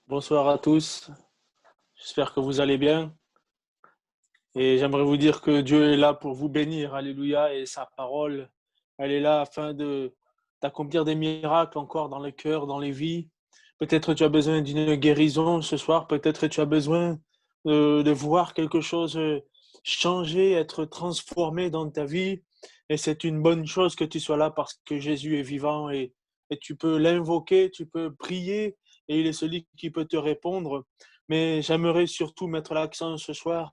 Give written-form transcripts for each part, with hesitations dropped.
Bonsoir à tous, j'espère que vous allez bien et j'aimerais vous dire que Dieu est là pour vous bénir, alléluia, et sa parole, elle est là afin de d'accomplir des miracles encore dans les cœurs, dans les vies. Peut-être tu as besoin d'une guérison ce soir, peut-être tu as besoin de voir quelque chose changer, être transformé dans ta vie, et c'est une bonne chose que tu sois là parce que Jésus est vivant et tu peux l'invoquer, tu peux prier et il est celui qui peut te répondre. Mais j'aimerais surtout mettre l'accent ce soir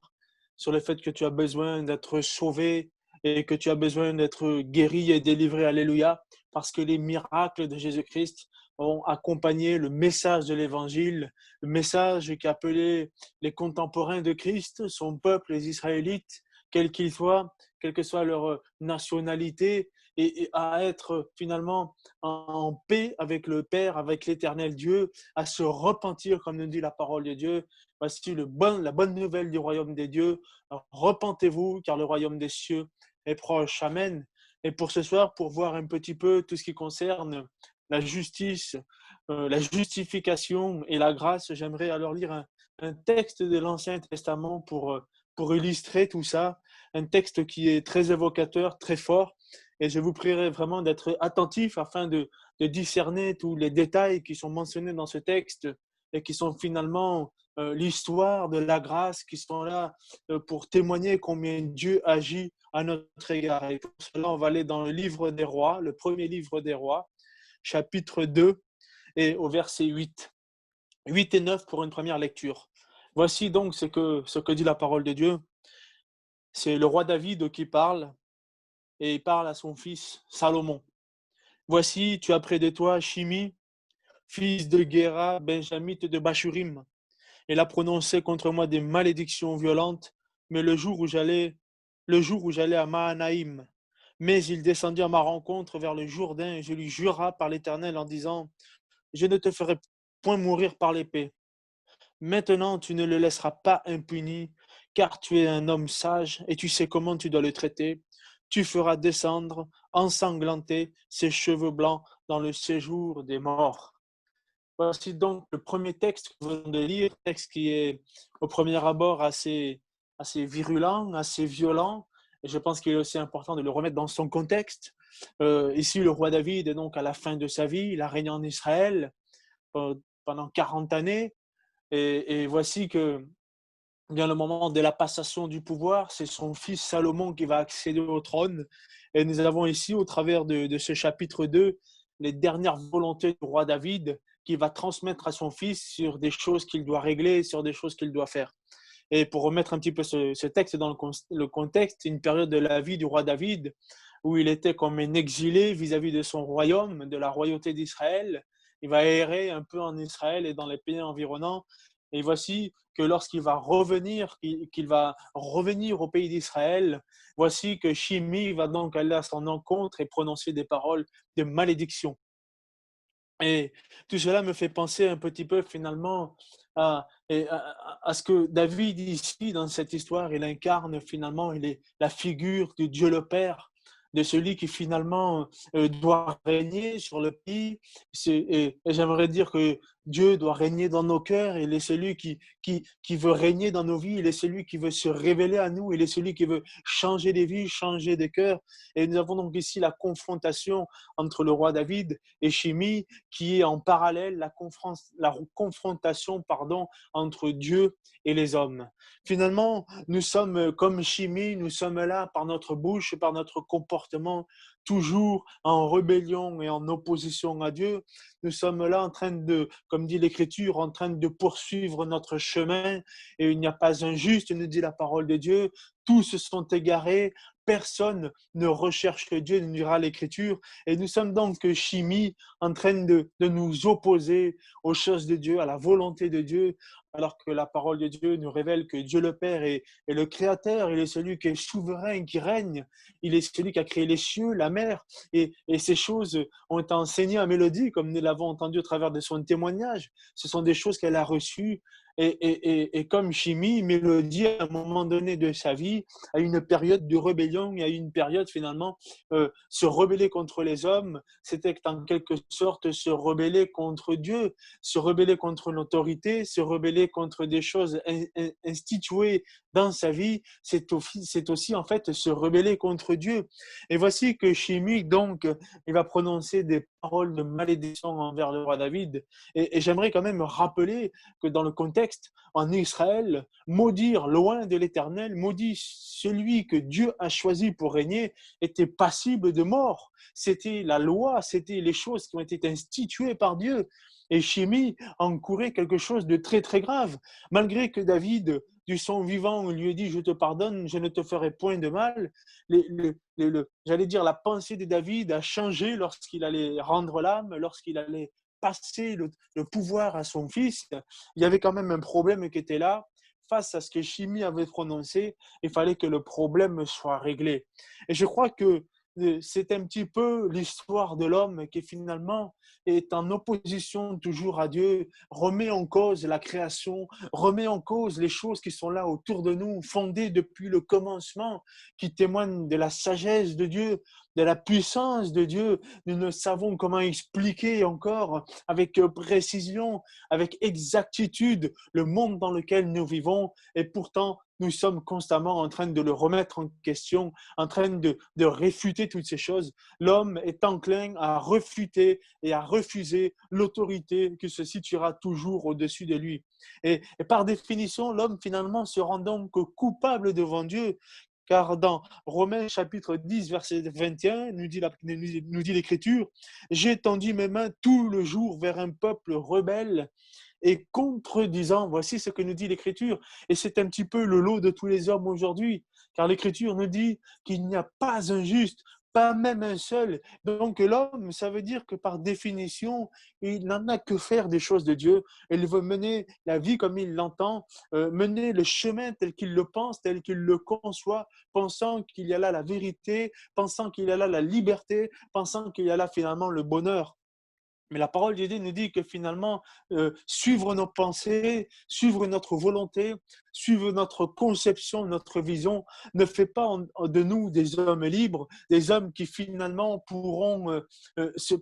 sur le fait que tu as besoin d'être sauvé et que tu as besoin d'être guéri et délivré, alléluia, parce que les miracles de Jésus-Christ ont accompagné le message de l'Évangile, le message qui appelait les contemporains de Christ, son peuple, les Israélites, quels qu'ils soient, quelle que soit leur nationalité, et à être finalement en paix avec le Père, avec l'Éternel Dieu, à se repentir, comme nous dit la parole de Dieu. Voici la bonne nouvelle du royaume des dieux. Repentez-vous, car le royaume des cieux est proche. Amen. Et pour ce soir, pour voir un petit peu tout ce qui concerne la justice, la justification et la grâce, j'aimerais alors lire un texte de l'Ancien Testament pour illustrer tout ça. Un texte qui est très évocateur, très fort. Et je vous prierai vraiment d'être attentif afin de discerner tous les détails qui sont mentionnés dans ce texte et qui sont finalement l'histoire de la grâce, qui sont là pour témoigner combien Dieu agit à notre égard. Et pour cela, on va aller dans le livre des rois, le premier livre des rois, chapitre 2 et au verset 8. 8 et 9 pour une première lecture. Voici donc ce que dit la parole de Dieu. C'est le roi David qui parle et il parle à son fils Salomon. Voici, tu as près de toi Shimi, fils de Guéra, benjamite de Bachurim. Il a prononcé contre moi des malédictions violentes, mais le jour où j'allais à Mahanaïm, mais il descendit à ma rencontre vers le Jourdain et je lui jura par l'Éternel en disant, je ne te ferai point mourir par l'épée. Maintenant, tu ne le laisseras pas impuni, car tu es un homme sage et tu sais comment tu dois le traiter. Tu feras descendre, ensanglanté, ses cheveux blancs dans le séjour des morts. Voici donc le premier texte que nous venons de lire, texte qui est au premier abord assez virulent, assez violent. Et je pense qu'il est aussi important de le remettre dans son contexte. Ici, le roi David est donc à la fin de sa vie, il a régné en Israël pendant 40 années. Et voici que vient le moment de la passation du pouvoir, c'est son fils Salomon qui va accéder au trône. Et nous avons ici, au travers de ce chapitre 2, les dernières volontés du roi David qui va transmettre à son fils sur des choses qu'il doit régler, sur des choses qu'il doit faire. Et pour remettre un petit peu ce texte dans le contexte, une période de la vie du roi David où il était comme un exilé vis-à-vis de son royaume, de la royauté d'Israël. Il va errer un peu en Israël et dans les pays environnants. Et voici que lorsqu'il va revenir, qu'il va revenir au pays d'Israël, voici que Shimi va donc aller à son encontre et prononcer des paroles de malédiction. Et tout cela me fait penser un petit peu finalement à ce que David ici, dans cette histoire, il incarne finalement, il est la figure de Dieu le Père, de celui qui finalement doit régner sur le pays. Et j'aimerais dire que Dieu doit régner dans nos cœurs, il est celui qui veut régner dans nos vies, il est celui qui veut se révéler à nous, il est celui qui veut changer des vies, changer des cœurs. Et nous avons donc ici la confrontation entre le roi David et Shimi, qui est en parallèle la confrontation entre Dieu et les hommes. Finalement, nous sommes comme Shimi, nous sommes là par notre bouche et par notre comportement, toujours en rébellion et en opposition à Dieu. Nous sommes là en train de, comme dit l'Écriture, en train de poursuivre notre chemin et il n'y a pas un juste, nous dit la parole de Dieu. Tous se sont égarés, personne ne recherche Dieu, nous dira l'Écriture. Et nous sommes donc Shimi en train de nous opposer aux choses de Dieu, à la volonté de Dieu, alors que la parole de Dieu nous révèle que Dieu le Père est le Créateur, il est celui qui est souverain, qui règne, il est celui qui a créé les cieux, la mer, et ces choses ont été enseignées à Mélodie, comme nous l'avons entendu au travers de son témoignage. Ce sont des choses qu'elle a reçues Et comme Chimie, Mélodie, à un moment donné de sa vie, a eu une période de rébellion, il y a eu une période finalement, se rebeller contre les hommes, c'était en quelque sorte se rebeller contre Dieu, se rebeller contre l'autorité, se rebeller contre des choses instituées dans sa vie, c'est aussi en fait se rebeller contre Dieu. Et voici que Chimie, donc, il va prononcer des paroles de malédiction envers le roi David. Et j'aimerais quand même rappeler que dans le contexte, en Israël, maudire loin de l'Éternel, maudit celui que Dieu a choisi pour régner, était passible de mort. C'était la loi, c'était les choses qui ont été instituées par Dieu. Et Shimi encourait quelque chose de très très grave. Malgré que David, du son vivant, lui ait dit « Je te pardonne, je ne te ferai point de mal », j'allais dire la pensée de David a changé lorsqu'il allait rendre l'âme, lorsqu'il allait passer le pouvoir à son fils. Il y avait quand même un problème qui était là. Face à ce que Chimie avait prononcé, il fallait que le problème soit réglé. Et je crois que c'est un petit peu l'histoire de l'homme qui finalement est en opposition toujours à Dieu, remet en cause la création, remet en cause les choses qui sont là autour de nous, fondées depuis le commencement, qui témoignent de la sagesse de Dieu, de la puissance de Dieu. Nous ne savons comment expliquer encore avec précision, avec exactitude le monde dans lequel nous vivons, et pourtant nous sommes constamment en train de le remettre en question, en train de réfuter toutes ces choses. L'homme est enclin à refuter et à refuser l'autorité qui se situera toujours au-dessus de lui. Et par définition, l'homme finalement se rend donc coupable devant Dieu, car dans Romains chapitre 10, verset 21, nous dit l'Écriture, « J'ai tendu mes mains tout le jour vers un peuple rebelle et contredisant. » Voici ce que nous dit l'Écriture. Et c'est un petit peu le lot de tous les hommes aujourd'hui, car l'Écriture nous dit qu'il n'y a pas un juste, pas même un seul. Donc l'homme, ça veut dire que par définition, il n'en a que faire des choses de Dieu. Il veut mener la vie comme il l'entend, mener le chemin tel qu'il le pense, tel qu'il le conçoit, pensant qu'il y a là la vérité, pensant qu'il y a là la liberté, pensant qu'il y a là finalement le bonheur. Mais la parole de Dieu nous dit que finalement, suivre nos pensées, suivre notre volonté, suivre notre conception, notre vision, ne fait pas de nous des hommes libres, des hommes qui finalement pourront,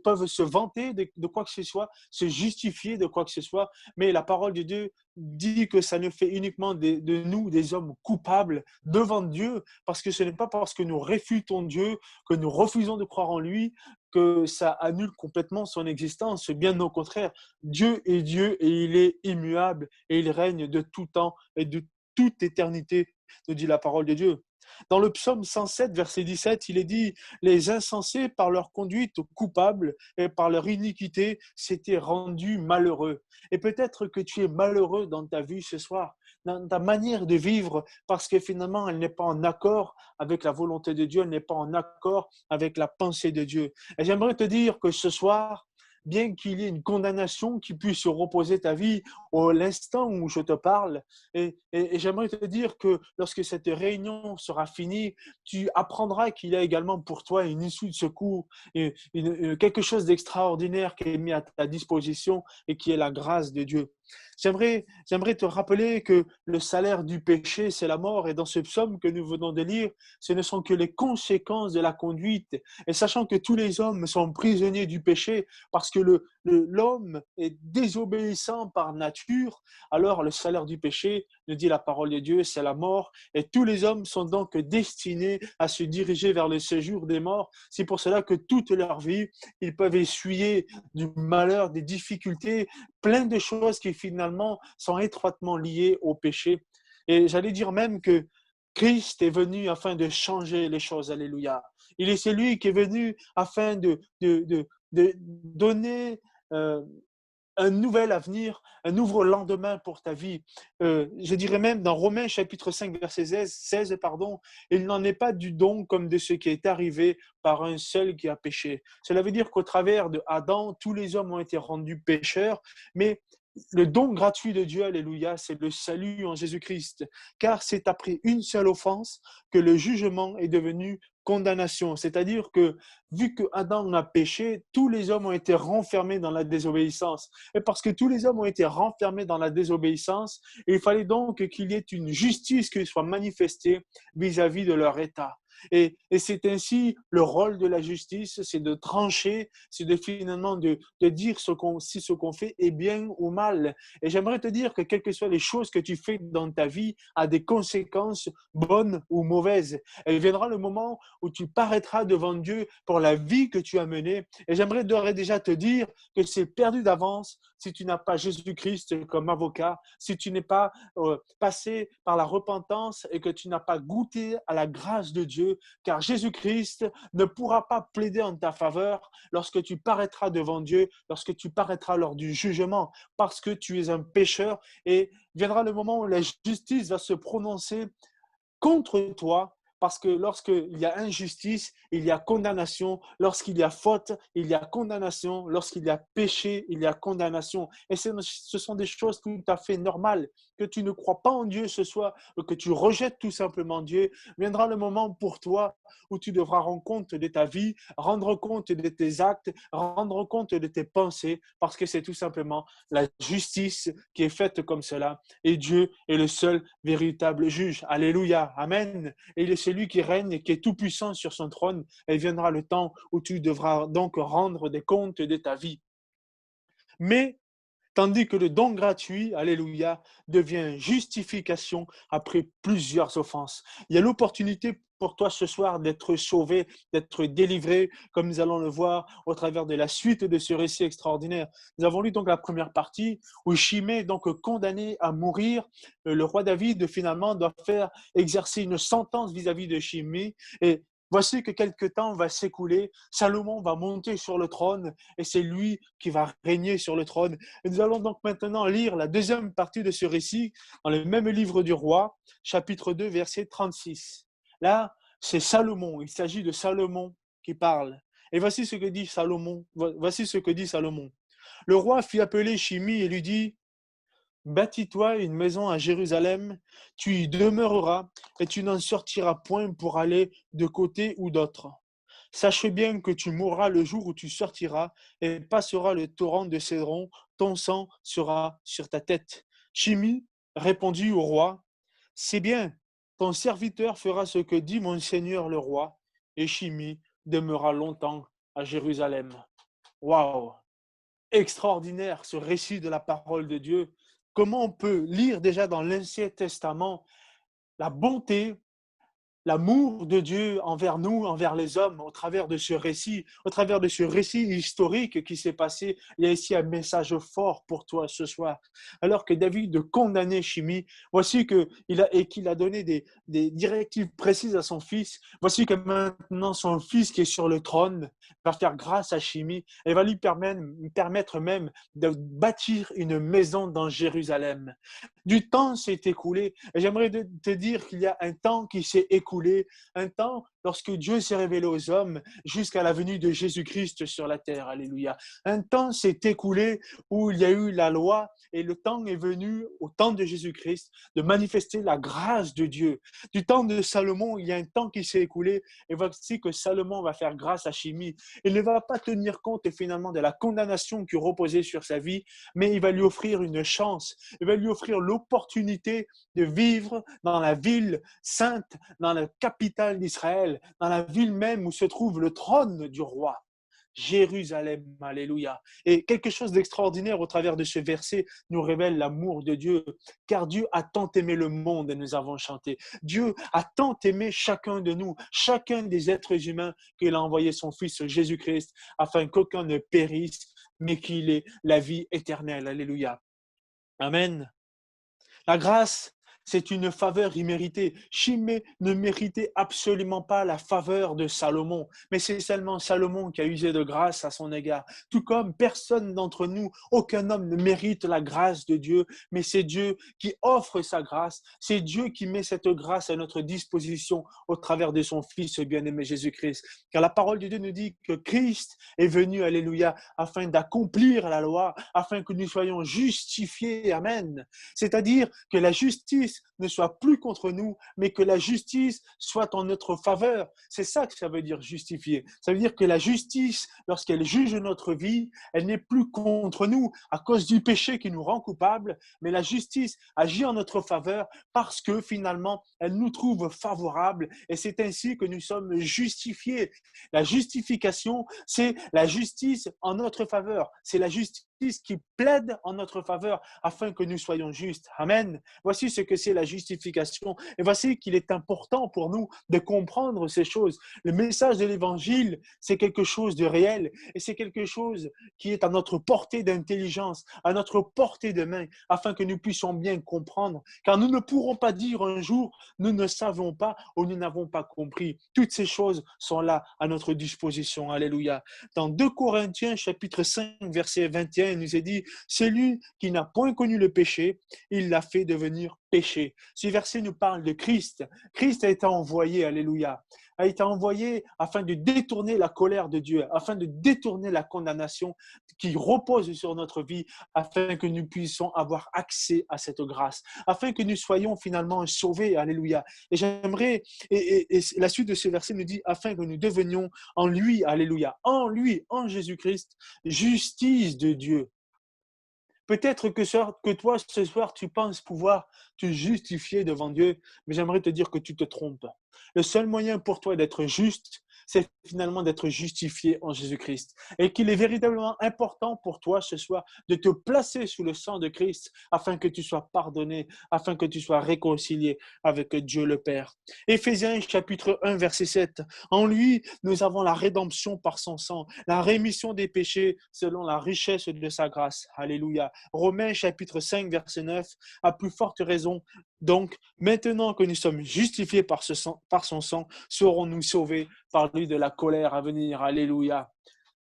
peuvent se vanter de quoi que ce soit, se justifier de quoi que ce soit. Mais la parole de Dieu dit que ça ne fait uniquement de nous des hommes coupables devant Dieu, parce que ce n'est pas parce que nous réfutons Dieu, que nous refusons de croire en lui, que ça annule complètement son existence. Bien au contraire, Dieu est Dieu et il est immuable et il règne de tout temps et de toute éternité, nous dit la parole de Dieu. Dans le psaume 107, verset 17, il est dit « Les insensés, par leur conduite coupable et par leur iniquité, s'étaient rendus malheureux. » Et peut-être que tu es malheureux dans ta vie ce soir, dans ta manière de vivre, parce que finalement, elle n'est pas en accord avec la volonté de Dieu, elle n'est pas en accord avec la pensée de Dieu. Et j'aimerais te dire que ce soir, bien qu'il y ait une condamnation qui puisse reposer ta vie à l'instant où je te parle, et j'aimerais te dire que lorsque cette réunion sera finie, tu apprendras qu'il y a également pour toi une issue de secours, quelque chose d'extraordinaire qui est mis à ta disposition et qui est la grâce de Dieu. J'aimerais te rappeler que le salaire du péché, c'est la mort. Et dans ce psaume que nous venons de lire, ce ne sont que les conséquences de la conduite. Et sachant que tous les hommes sont prisonniers du péché parce que l'homme est désobéissant par nature, alors le salaire du péché, nous dit la parole de Dieu, c'est la mort. Et tous les hommes sont donc destinés à se diriger vers le séjour des morts. C'est pour cela que toute leur vie, ils peuvent essuyer du malheur, des difficultés, plein de choses qui finalement sont étroitement liées au péché. Et j'allais dire même que Christ est venu afin de changer les choses, alléluia. Il est celui qui est venu afin de donner un nouvel avenir, un nouveau lendemain pour ta vie. Je dirais même dans Romains chapitre 5, verset 16, pardon, il n'en est pas du don comme de ce qui est arrivé par un seul qui a péché. Cela veut dire qu'au travers de Adam, tous les hommes ont été rendus pécheurs, mais le don gratuit de Dieu, alléluia, c'est le salut en Jésus-Christ. Car c'est après une seule offense que le jugement est devenu condamnation. C'est-à-dire que vu que Adam a péché, tous les hommes ont été renfermés dans la désobéissance. Et parce que tous les hommes ont été renfermés dans la désobéissance, il fallait donc qu'il y ait une justice qui soit manifestée vis-à-vis de leur état. Et c'est ainsi le rôle de la justice, c'est de trancher, c'est de finalement de dire si ce qu'on fait est bien ou mal. Et j'aimerais te dire que quelles que soient les choses que tu fais dans ta vie, a des conséquences bonnes ou mauvaises. Et il viendra le moment où tu paraîtras devant Dieu pour la vie que tu as menée. Et j'aimerais d'ores et déjà te dire que c'est perdu d'avance si tu n'as pas Jésus-Christ comme avocat, si tu n'es pas passé par la repentance et que tu n'as pas goûté à la grâce de Dieu, car Jésus-Christ ne pourra pas plaider en ta faveur lorsque tu paraîtras devant Dieu, lorsque tu paraîtras lors du jugement, parce que tu es un pécheur et viendra le moment où la justice va se prononcer contre toi, parce que lorsqu'il y a injustice, il y a condamnation. Lorsqu'il y a faute, il y a condamnation. Lorsqu'il y a péché, il y a condamnation. Et ce sont des choses tout à fait normales. Que tu ne crois pas en Dieu ce soir, ou que tu rejettes tout simplement Dieu, viendra le moment pour toi où tu devras rendre compte de ta vie, rendre compte de tes actes, rendre compte de tes pensées, parce que c'est tout simplement la justice qui est faite comme cela. Et Dieu est le seul véritable juge. Alléluia. Amen. Et il est celui qui règne et qui est tout puissant sur son trône. Et viendra le temps où tu devras donc rendre des comptes de ta vie. Mais tandis que le don gratuit, alléluia, devient justification après plusieurs offenses. Il y a l'opportunité pour toi ce soir d'être sauvé, d'être délivré, comme nous allons le voir au travers de la suite de ce récit extraordinaire. Nous avons lu donc la première partie où Chimée est donc condamné à mourir. Le roi David finalement doit faire exercer une sentence vis-à-vis de Chimée et voici que quelque temps va s'écouler, Salomon va monter sur le trône et c'est lui qui va régner sur le trône. Et nous allons donc maintenant lire la deuxième partie de ce récit dans le même livre du roi, chapitre 2, verset 36. Là, c'est Salomon, il s'agit de Salomon qui parle. Et voici ce que dit Salomon. Voici ce que dit Salomon. Le roi fit appeler Chimie et lui dit, bâtis-toi une maison à Jérusalem, tu y demeureras et tu n'en sortiras point pour aller de côté ou d'autre. Sache bien que tu mourras le jour où tu sortiras et passera le torrent de Cédron, ton sang sera sur ta tête. Chimie répondit au roi, c'est bien, ton serviteur fera ce que dit mon seigneur le roi. Et Chimie demeura longtemps à Jérusalem. Waouh! Extraordinaire ce récit de la parole de Dieu. Comment on peut lire déjà dans l'Ancien Testament la bonté, l'amour de Dieu envers nous, envers les hommes, au travers de ce récit historique qui s'est passé, il y a ici un message fort pour toi ce soir. Alors que David condamnait Chimie, voici qu'il a donné des directives précises à son fils. Voici que maintenant son fils qui est sur le trône va faire grâce à Chimie et va lui permettre même de bâtir une maison dans Jérusalem. Du temps s'est écoulé. Et j'aimerais te dire qu'il y a un temps qui s'est écoulé, un temps lorsque Dieu s'est révélé aux hommes jusqu'à la venue de Jésus-Christ sur la terre. Alléluia. Un temps s'est écoulé où il y a eu la loi et le temps est venu, au temps de Jésus-Christ, de manifester la grâce de Dieu. Du temps de Salomon, il y a un temps qui s'est écoulé et voici que Salomon va faire grâce à Chimie. Il ne va pas tenir compte finalement de la condamnation qui reposait sur sa vie, mais il va lui offrir une chance. Il va lui offrir l'opportunité de vivre dans la ville sainte, dans la capitale d'Israël, dans la ville même où se trouve le trône du roi. Jérusalem, alléluia. Et quelque chose d'extraordinaire au travers de ce verset nous révèle l'amour de Dieu, car Dieu a tant aimé le monde, et nous avons chanté. Dieu a tant aimé chacun de nous, chacun des êtres humains, qu'il a envoyé son Fils Jésus-Christ, afin qu'aucun ne périsse, mais qu'il ait la vie éternelle. Alléluia. Amen. La grâce, c'est une faveur imméritée. Chimée ne méritait absolument pas la faveur de Salomon, mais c'est seulement Salomon qui a usé de grâce à son égard. Tout comme personne d'entre nous, aucun homme ne mérite la grâce de Dieu, mais c'est Dieu qui offre sa grâce. C'est Dieu qui met cette grâce à notre disposition au travers de son Fils bien-aimé Jésus-Christ. Car la parole de Dieu nous dit que Christ est venu, alléluia, afin d'accomplir la loi, afin que nous soyons justifiés. Amen. C'est-à-dire que la justice justice ne soit plus contre nous, mais que la justice soit en notre faveur. C'est ça que ça veut dire justifier. Ça veut dire que la justice, lorsqu'elle juge notre vie, elle n'est plus contre nous à cause du péché qui nous rend coupables, mais la justice agit en notre faveur parce que finalement, elle nous trouve favorables et c'est ainsi que nous sommes justifiés. La justification, c'est la justice en notre faveur. C'est la justice qui plaide en notre faveur afin que nous soyons justes. Amen. Voici ce que c'est la justification. Et voici qu'il est important pour nous de comprendre ces choses. Le message de l'Évangile, c'est quelque chose de réel et c'est quelque chose qui est à notre portée d'intelligence, à notre portée de main, afin que nous puissions bien comprendre. Car nous ne pourrons pas dire un jour, nous ne savons pas ou nous n'avons pas compris. Toutes ces choses sont là à notre disposition. Alléluia. Dans 2 Corinthiens, chapitre 5, verset 21, il nous est dit, celui qui n'a point connu le péché, il l'a fait devenir péché. Ce verset nous parle de Christ. Christ a été envoyé, alléluia, a été envoyé afin de détourner la colère de Dieu, afin de détourner la condamnation qui repose sur notre vie, afin que nous puissions avoir accès à cette grâce, afin que nous soyons finalement sauvés, alléluia. Et j'aimerais, et la suite de ce verset nous dit, afin que nous devenions en lui, alléluia, en lui, en Jésus-Christ, justice de Dieu. Peut-être que toi, ce soir, tu penses pouvoir te justifier devant Dieu, mais j'aimerais te dire que tu te trompes. Le seul moyen pour toi d'être juste, c'est finalement d'être justifié en Jésus-Christ. Et qu'il est véritablement important pour toi ce soir de te placer sous le sang de Christ afin que tu sois pardonné, afin que tu sois réconcilié avec Dieu le Père. Éphésiens chapitre 1, verset 7. En lui, nous avons la rédemption par son sang, la rémission des péchés selon la richesse de sa grâce. Alléluia. Romains chapitre 5, verset 9. À plus forte raison, donc, maintenant que nous sommes justifiés par son sang, serons-nous sauvés par lui de la colère à venir. Alléluia.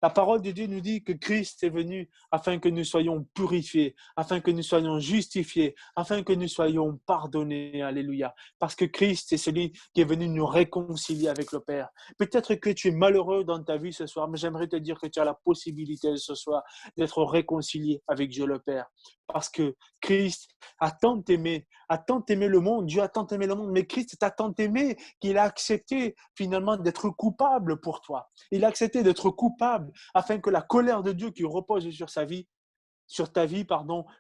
La parole de Dieu nous dit que Christ est venu afin que nous soyons purifiés, afin que nous soyons justifiés, afin que nous soyons pardonnés. Alléluia. Parce que Christ est celui qui est venu nous réconcilier avec le Père. Peut-être que tu es malheureux dans ta vie ce soir, mais j'aimerais te dire que tu as la possibilité ce soir d'être réconcilié avec Dieu le Père. Parce que Christ a tant aimé le monde, Dieu a tant aimé le monde, mais Christ t'a tant aimé qu'il a accepté finalement d'être coupable pour toi. Il a accepté d'être coupable afin que la colère de Dieu qui repose sur ta vie,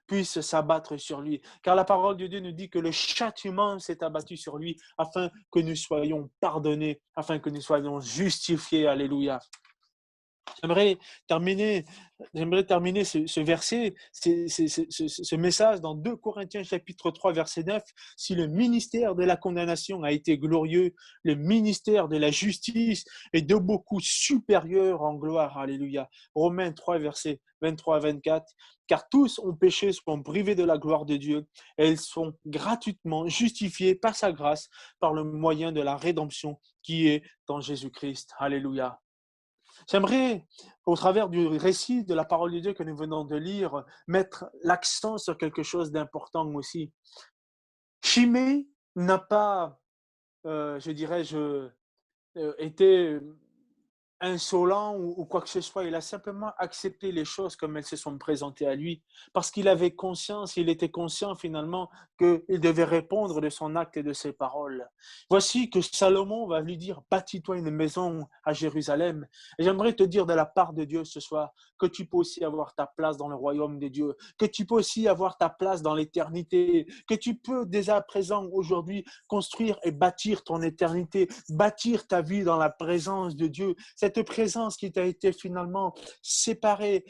puisse s'abattre sur lui. Car la parole de Dieu nous dit que le châtiment s'est abattu sur lui afin que nous soyons pardonnés, afin que nous soyons justifiés. Alléluia. J'aimerais terminer ce verset, ce message dans 2 Corinthiens chapitre 3 verset 9. Si le ministère de la condamnation a été glorieux, le ministère de la justice est de beaucoup supérieur en gloire. Alléluia. Romains 3 verset 23 à 24. Car tous ont péché, sont privés de la gloire de Dieu et ils sont gratuitement justifiés par sa grâce, par le moyen de la rédemption qui est en Jésus-Christ. Alléluia. J'aimerais, au travers du récit de la parole de Dieu que nous venons de lire, mettre l'accent sur quelque chose d'important aussi. Chimée n'a pas, été insolent ou quoi que ce soit. Il a simplement accepté les choses comme elles se sont présentées à lui parce qu'il avait conscience, il était conscient finalement qu'il devait répondre de son acte et de ses paroles. Voici que Salomon va lui dire, bâtis-toi une maison à Jérusalem. Et j'aimerais te dire de la part de Dieu ce soir que tu peux aussi avoir ta place dans le royaume de Dieu, que tu peux aussi avoir ta place dans l'éternité, que tu peux dès à présent, aujourd'hui, construire et bâtir ton éternité, bâtir ta vie dans la présence de Dieu. Cette présence qui t'a été finalement séparée,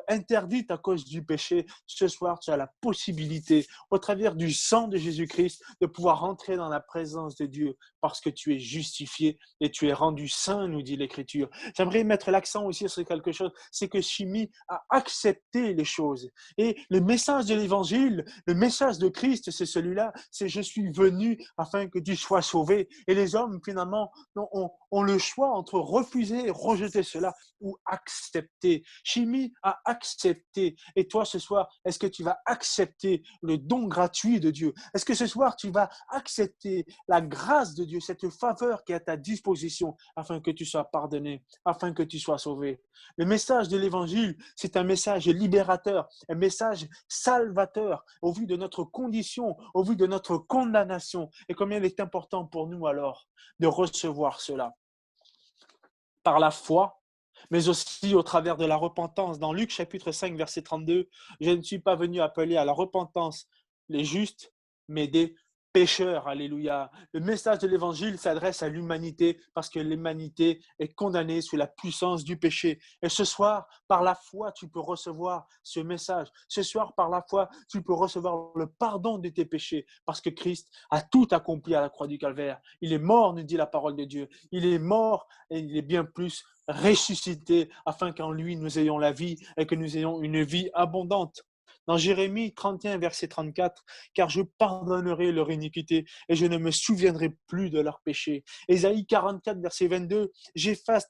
interdite à cause du péché, ce soir, tu as la possibilité, au travers du sang de Jésus-Christ, de pouvoir entrer dans la présence de Dieu parce que tu es justifié et tu es rendu saint, nous dit l'Écriture. J'aimerais mettre l'accent aussi sur quelque chose, c'est que Chimie a accepté les choses. Et le message de l'Évangile, le message de Christ, c'est celui-là, c'est je suis venu afin que tu sois sauvé. Et les hommes, finalement, ont le choix entre refuser et rejeter cela ou accepter. Chimie a accepté. Et toi, ce soir, est-ce que tu vas accepter le don gratuit de Dieu? Est-ce que ce soir, tu vas accepter la grâce de Dieu, cette faveur qui est à ta disposition afin que tu sois pardonné, afin que tu sois sauvé. Le message de l'Évangile, c'est un message libérateur, un message salvateur au vu de notre condition, au vu de notre condamnation. Et combien il est important pour nous alors de recevoir cela par la foi, mais aussi au travers de la repentance. Dans Luc chapitre 5, verset 32, je ne suis pas venu appeler à la repentance les justes, mais des pécheurs. Alléluia. Le message de l'évangile s'adresse à l'humanité parce que l'humanité est condamnée sous la puissance du péché. Et ce soir, par la foi, tu peux recevoir ce message. Ce soir, par la foi, tu peux recevoir le pardon de tes péchés parce que Christ a tout accompli à la croix du Calvaire. Il est mort, nous dit la parole de Dieu. Il est mort et il est bien plus ressuscité afin qu'en lui nous ayons la vie et que nous ayons une vie abondante. Dans Jérémie 31, verset 34, car je pardonnerai leur iniquité et je ne me souviendrai plus de leurs péchés. Ésaïe 44, verset 22, j'efface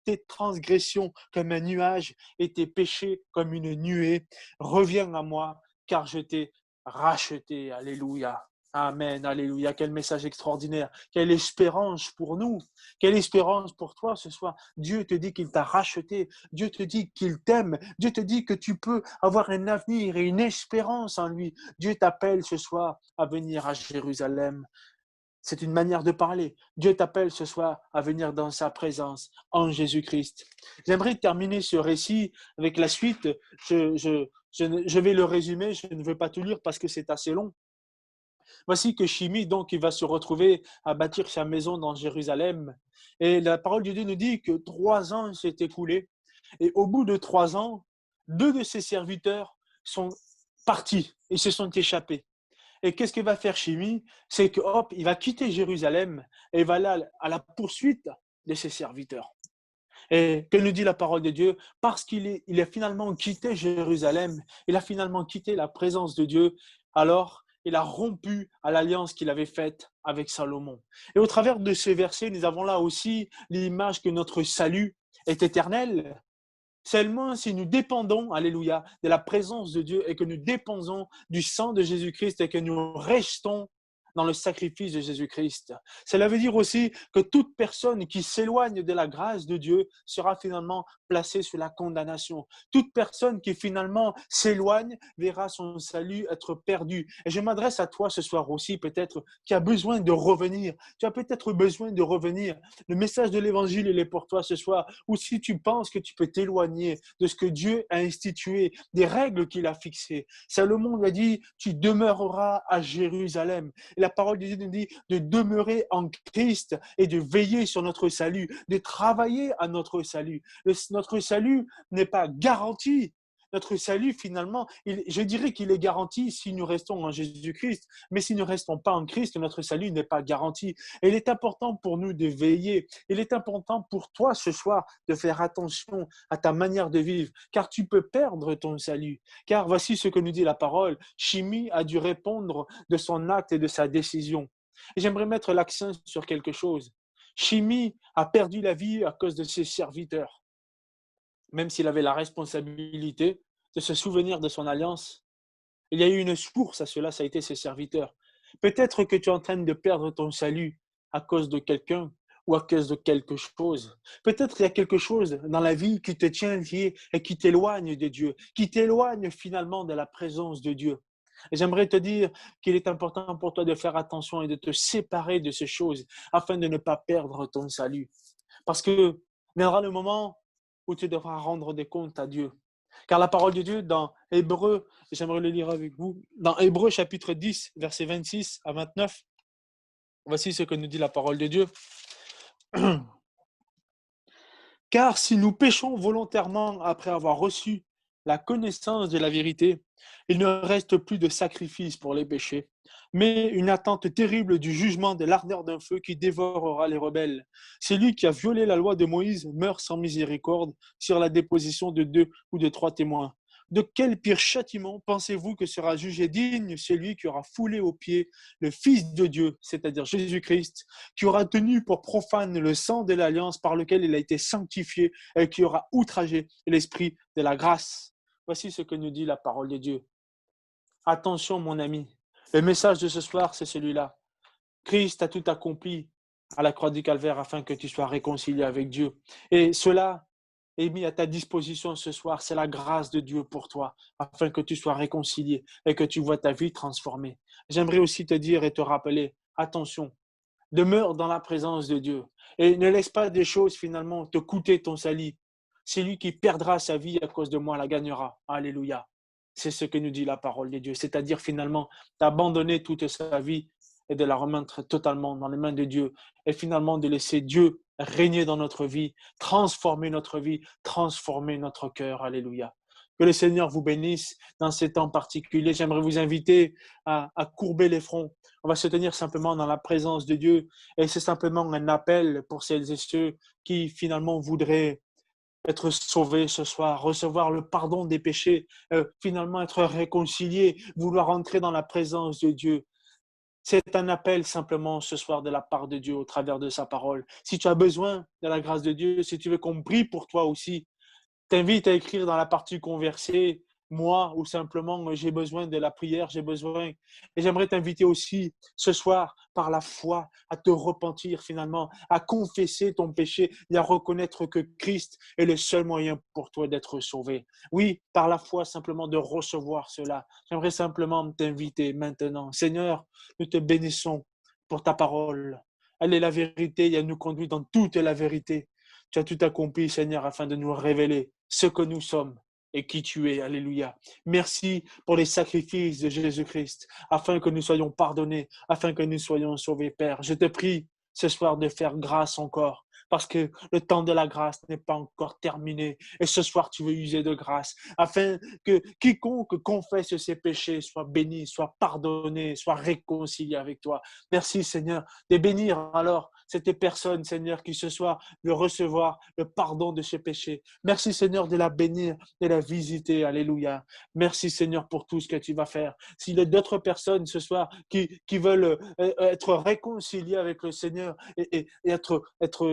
tes transgressions comme un nuage et tes péchés comme une nuée. Reviens à moi, car je t'ai racheté. Alléluia. Amen, alléluia, quel message extraordinaire, quelle espérance pour nous, quelle espérance pour toi ce soir. Dieu te dit qu'il t'a racheté, Dieu te dit qu'il t'aime, Dieu te dit que tu peux avoir un avenir et une espérance en lui. Dieu t'appelle ce soir à venir à Jérusalem. C'est une manière de parler. Dieu t'appelle ce soir à venir dans sa présence en Jésus-Christ. J'aimerais terminer ce récit avec la suite. Je vais le résumer, je ne veux pas tout lire parce que c'est assez long. Voici que Shimi, donc, il va se retrouver à bâtir sa maison dans Jérusalem. Et la parole de Dieu nous dit que 3 ans s'est écoulé. Et au bout de 3 ans, 2 de ses serviteurs sont partis et se sont échappés. Et qu'est-ce que va faire Shimi? C'est que, hop, il va quitter Jérusalem et il va aller à la poursuite de ses serviteurs. Et que nous dit la parole de Dieu? Parce il a finalement quitté Jérusalem, il a finalement quitté la présence de Dieu, alors il a rompu à l'alliance qu'il avait faite avec Salomon. Et au travers de ces versets, nous avons là aussi l'image que notre salut est éternel. Seulement si nous dépendons, alléluia, de la présence de Dieu et que nous dépendons du sang de Jésus-Christ et que nous restons dans le sacrifice de Jésus-Christ. Cela veut dire aussi que toute personne qui s'éloigne de la grâce de Dieu sera finalement placée sous la condamnation. Toute personne qui finalement s'éloigne verra son salut être perdu. Et je m'adresse à toi ce soir aussi, peut-être, qui a besoin de revenir. Tu as peut-être besoin de revenir. Le message de l'évangile, il est pour toi ce soir. Ou si tu penses que tu peux t'éloigner de ce que Dieu a institué, des règles qu'il a fixées. Salomon lui a dit, tu demeureras à Jérusalem. Et la parole de Dieu nous dit de demeurer en Christ et de veiller sur notre salut, de travailler à notre salut. Notre salut n'est pas garanti. Notre salut, finalement, je dirais qu'il est garanti si nous restons en Jésus-Christ, mais si nous ne restons pas en Christ, notre salut n'est pas garanti. Et il est important pour nous de veiller. Il est important pour toi ce soir de faire attention à ta manière de vivre, car tu peux perdre ton salut. Car voici ce que nous dit la parole. Shimi a dû répondre de son acte et de sa décision. Et j'aimerais mettre l'accent sur quelque chose. Shimi a perdu la vie à cause de ses serviteurs. Même s'il avait la responsabilité de se souvenir de son alliance, il y a eu une source à cela, ça a été ses serviteurs. Peut-être que tu es en train de perdre ton salut à cause de quelqu'un ou à cause de quelque chose. Peut-être qu'il y a quelque chose dans la vie qui te tient lié et qui t'éloigne de Dieu, qui t'éloigne finalement de la présence de Dieu. Et j'aimerais te dire qu'il est important pour toi de faire attention et de te séparer de ces choses afin de ne pas perdre ton salut. Parce que viendra le moment où tu devras rendre des comptes à Dieu. Car la parole de Dieu dans Hébreu, j'aimerais le lire avec vous, dans Hébreu chapitre 10, versets 26 à 29, voici ce que nous dit la parole de Dieu. Car si nous péchons volontairement après avoir reçu la connaissance de la vérité, il ne reste plus de sacrifice pour les péchés, mais une attente terrible du jugement de l'ardeur d'un feu qui dévorera les rebelles. Celui qui a violé la loi de Moïse meurt sans miséricorde sur la déposition de 2 ou de 3 témoins. De quel pire châtiment pensez-vous que sera jugé digne celui qui aura foulé aux pieds le Fils de Dieu, c'est-à-dire Jésus-Christ, qui aura tenu pour profane le sang de l'alliance par lequel il a été sanctifié et qui aura outragé l'esprit de la grâce? Voici ce que nous dit la parole de Dieu. Attention, mon ami. Le message de ce soir, c'est celui-là. Christ a tout accompli à la croix du calvaire afin que tu sois réconcilié avec Dieu. Et cela est mis à ta disposition ce soir. C'est la grâce de Dieu pour toi, afin que tu sois réconcilié et que tu vois ta vie transformée. J'aimerais aussi te dire et te rappeler, attention, demeure dans la présence de Dieu et ne laisse pas des choses finalement te coûter ton salut. Celui qui perdra sa vie à cause de moi la gagnera. Alléluia. C'est ce que nous dit la parole de Dieu. C'est-à-dire finalement d'abandonner toute sa vie et de la remettre totalement dans les mains de Dieu et finalement de laisser Dieu régner dans notre vie, transformer notre cœur. Alléluia. Que le Seigneur vous bénisse dans ces temps particuliers. J'aimerais vous inviter à courber les fronts. On va se tenir simplement dans la présence de Dieu et c'est simplement un appel pour celles et ceux qui finalement voudraient être sauvés ce soir, recevoir le pardon des péchés, finalement être réconciliés, vouloir entrer dans la présence de Dieu. C'est un appel simplement ce soir de la part de Dieu au travers de sa parole. Si tu as besoin de la grâce de Dieu, si tu veux qu'on prie pour toi aussi, t'invite à écrire dans la partie conversée, moi, ou simplement, j'ai besoin de la prière, j'ai besoin. Et j'aimerais t'inviter aussi ce soir, par la foi, à te repentir finalement, à confesser ton péché et à reconnaître que Christ est le seul moyen pour toi d'être sauvé. Oui, par la foi, simplement de recevoir cela. J'aimerais simplement t'inviter maintenant. Seigneur, nous te bénissons pour ta parole. Elle est la vérité et elle nous conduit dans toute la vérité. Tu as tout accompli, Seigneur, afin de nous révéler ce que nous sommes et qui tu es. Alléluia. Merci pour les sacrifices de Jésus-Christ, afin que nous soyons pardonnés, afin que nous soyons sauvés, Père. Je te prie ce soir de faire grâce encore, parce que le temps de la grâce n'est pas encore terminé. Et ce soir, tu veux user de grâce, afin que quiconque confesse ses péchés soit béni, soit pardonné, soit réconcilié avec toi. Merci, Seigneur, de bénir alors cette personne, Seigneur, qui ce soir veut recevoir le pardon de ses péchés. Merci, Seigneur, de la bénir, de la visiter. Alléluia. Merci, Seigneur, pour tout ce que tu vas faire. S'il y a d'autres personnes ce soir qui veulent être réconciliées avec le Seigneur et être,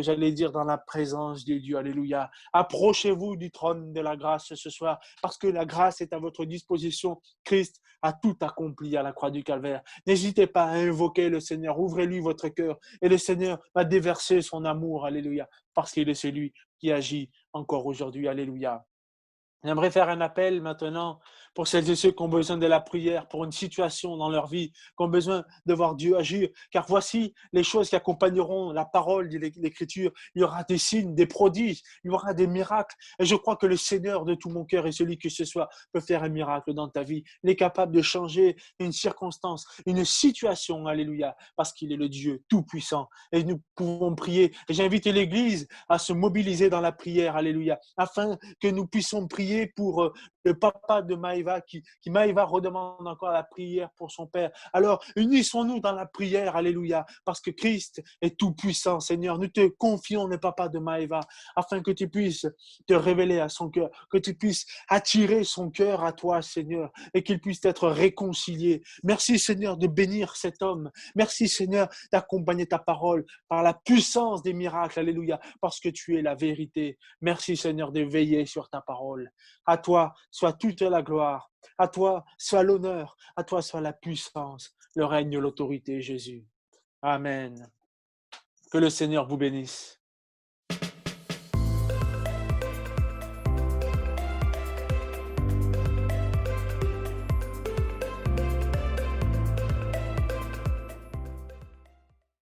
j'allais dire, dans la présence de Dieu. Alléluia. Approchez-vous du trône de la grâce ce soir, parce que la grâce est à votre disposition. Christ a tout accompli à la croix du calvaire. N'hésitez pas à invoquer le Seigneur. Ouvrez-lui votre cœur et le Seigneur va déverser son amour. Alléluia. Parce qu'il est celui qui agit encore aujourd'hui. Alléluia. J'aimerais faire un appel maintenant pour celles et ceux qui ont besoin de la prière, pour une situation dans leur vie, qui ont besoin de voir Dieu agir. Car voici les choses qui accompagneront la parole de l'Écriture. Il y aura des signes, des prodiges, il y aura des miracles. Et je crois que le Seigneur de tout mon cœur et celui que ce soit peut faire un miracle dans ta vie. Il est capable de changer une circonstance, une situation. Alléluia. Parce qu'il est le Dieu tout-puissant. Et nous pouvons prier. Et j'invite l'Église à se mobiliser dans la prière. Alléluia. Afin que nous puissions prier pour le papa de Maïva qui Maïva redemande encore la prière pour son père. Alors, unissons-nous dans la prière, alléluia, parce que Christ est tout puissant, Seigneur. Nous te confions le papa de Maïva afin que tu puisses te révéler à son cœur, que tu puisses attirer son cœur à toi, Seigneur, et qu'il puisse être réconcilié. Merci, Seigneur, de bénir cet homme. Merci, Seigneur, d'accompagner ta parole par la puissance des miracles, alléluia, parce que tu es la vérité. Merci, Seigneur, de veiller sur ta parole. À toi soit toute la gloire, à toi soit l'honneur, à toi soit la puissance, le règne, l'autorité, Jésus. Amen. Que le Seigneur vous bénisse.